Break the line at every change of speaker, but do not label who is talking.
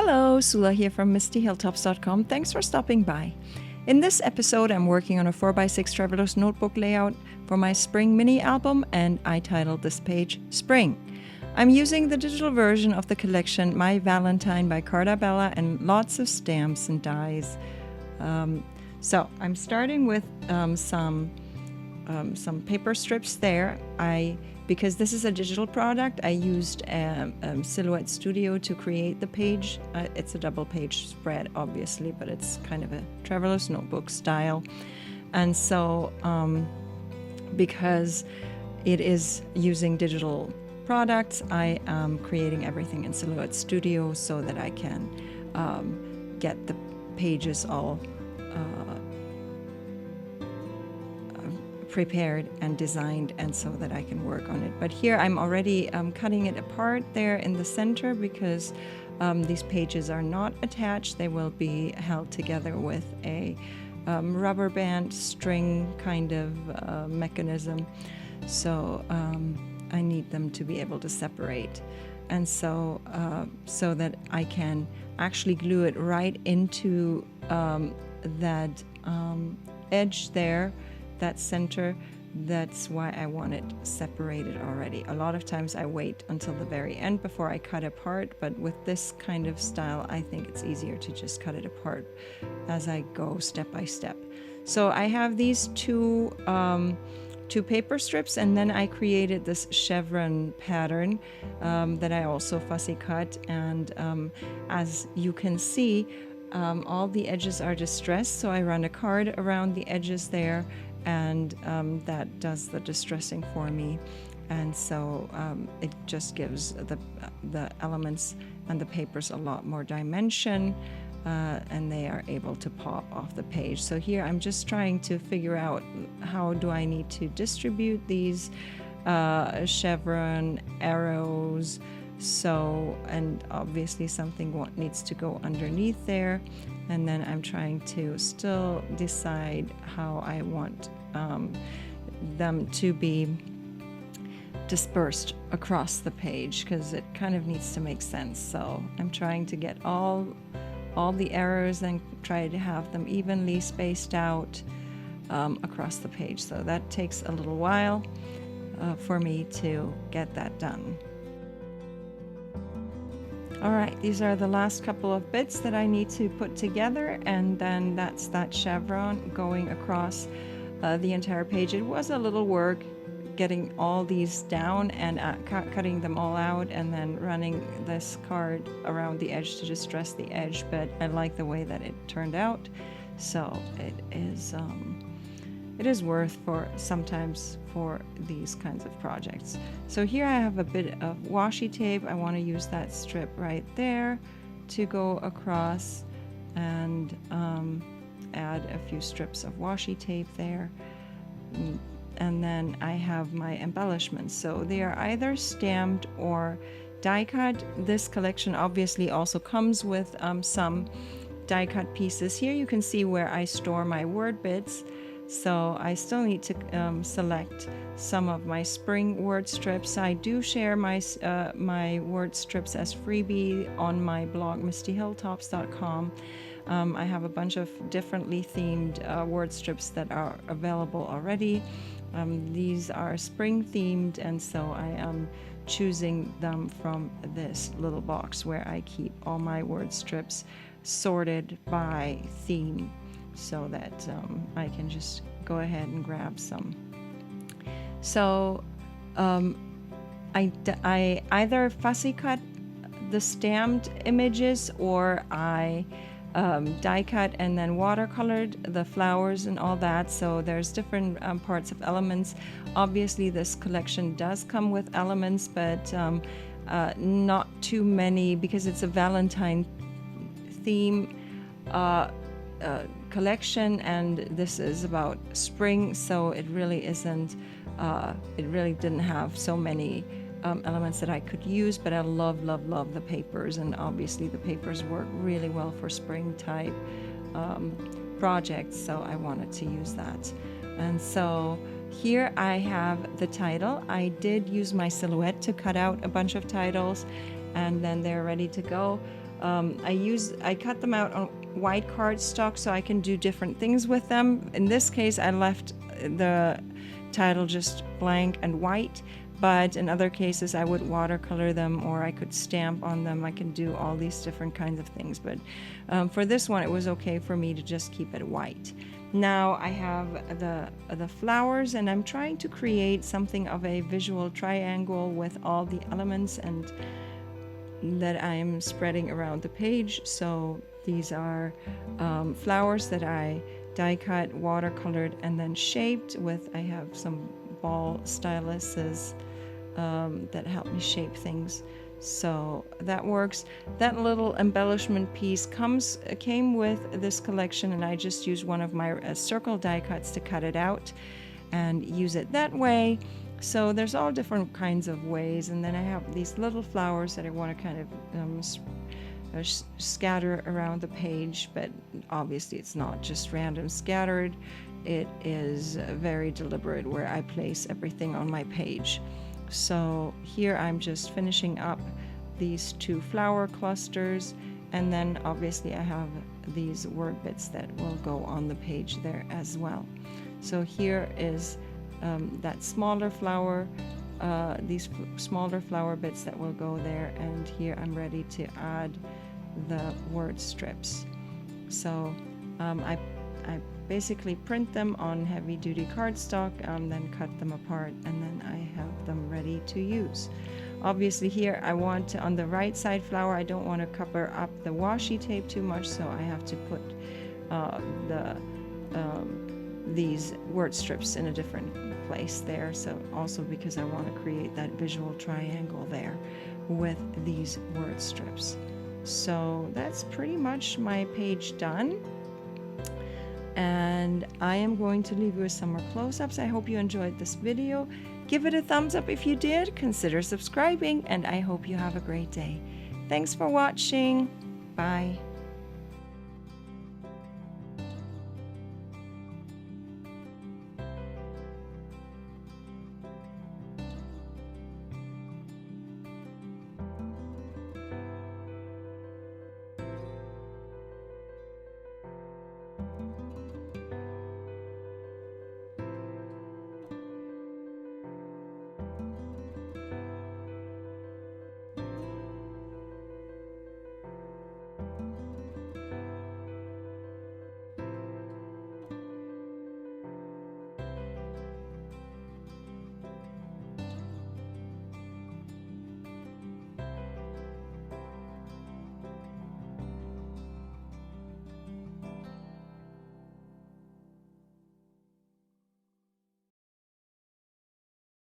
Hello, Sula here from MistyHilltops.com. Thanks for stopping by. In this episode, I'm working on a 4x6 Traveler's Notebook layout for my Spring mini album, and I titled this page Spring. I'm using the digital version of the collection My Valentine by Carta Bella and lots of stamps and dies. So I'm starting with some paper strips there. Because this is a digital product, I used Silhouette Studio to create the page. It's a double page spread, obviously, but it's kind of a traveler's notebook style. And so because it is using digital products, I am creating everything in Silhouette Studio so that I can get the pages all prepared and designed, and so that I can work on it. But here I'm already cutting it apart there in the center because these pages are not attached. They will be held together with a rubber band string kind of mechanism. So I need them to be able to separate. And so that I can actually glue it right into that edge there, that center. That's why I want it separated already. A lot of times I wait until the very end before I cut apart, but with this kind of style, I think it's easier to just cut it apart as I go step by step. So I have these two paper strips, and then I created this chevron pattern that I also fussy cut, and as you can see, all the edges are distressed, so I run a card around the edges there, and that does the distressing for me. And so it just gives the elements and the papers a lot more dimension, and they are able to pop off the page. So here I'm just trying to figure out how do I need to distribute these chevron arrows. So, and obviously something needs to go underneath there, and then I'm trying to still decide how I want them to be dispersed across the page, because it kind of needs to make sense. So I'm trying to get all the arrows and try to have them evenly spaced out across the page. So that takes a little while for me to get that done. All right, these are the last couple of bits that I need to put together, and then that's that chevron going across the entire page. It was a little work getting all these down and cutting them all out, and then running this card around the edge to distress the edge, but I like the way that it turned out. So it is worth sometimes for these kinds of projects. So here I have a bit of washi tape. I want to use that strip right there to go across, and add a few strips of washi tape there. And then I have my embellishments. So they are either stamped or die cut. This collection obviously also comes with some die cut pieces. Here you can see where I store my word bits. So I still need to select some of my spring word strips. I do share my word strips as freebie on my blog MistyHilltops.com. I have a bunch of differently themed word strips that are available already. These are spring themed, and so I am choosing them from this little box where I keep all my word strips sorted by theme, so that I can just go ahead and grab some. So I either fussy cut the stamped images, or I die cut and then watercolored the flowers and all that. So there's different parts of elements. Obviously this collection does come with elements, but not too many, because it's a Valentine theme collection, and this is about spring, so it really isn't it really didn't have so many elements that I could use, but I love the papers, and obviously the papers work really well for spring type projects, so I wanted to use that. And so here I have the title. I did use my Silhouette to cut out a bunch of titles, and then they're ready to go. I cut them out on white cardstock so I can do different things with them. In this case, I left the title just blank and white, but in other cases I would watercolor them, or I could stamp on them. I can do all these different kinds of things, but for this one it was okay for me to just keep it white. Now I have the flowers, and I'm trying to create something of a visual triangle with all the elements and that I'm spreading around the page. So these are flowers that I die cut, watercolored, and then shaped with, I have some ball styluses that help me shape things. So that works. That little embellishment piece came with this collection, and I just used one of my circle die cuts to cut it out and use it that way. So there's all different kinds of ways, and then I have these little flowers that I want to kind of scatter around the page, but obviously it's not just random scattered. It is very deliberate where I place everything on my page. So here I'm just finishing up these 2 flower clusters, and then obviously I have these word bits that will go on the page there as well. So here is that smaller flower, these smaller flower bits that will go there, and here I'm ready to add the word strips. So I basically print them on heavy duty cardstock, then cut them apart, and then I have them ready to use. Obviously here I want to, on the right side flower, I don't want to cover up the washi tape too much, so I have to put these word strips in a different place there. So also because I want to create that visual triangle there with these word strips. So that's pretty much my page done, and I am going to leave you with some more close-ups. I hope you enjoyed this video. Give it a thumbs up if you did, consider subscribing, and I hope you have a great day. Thanks for watching. Bye.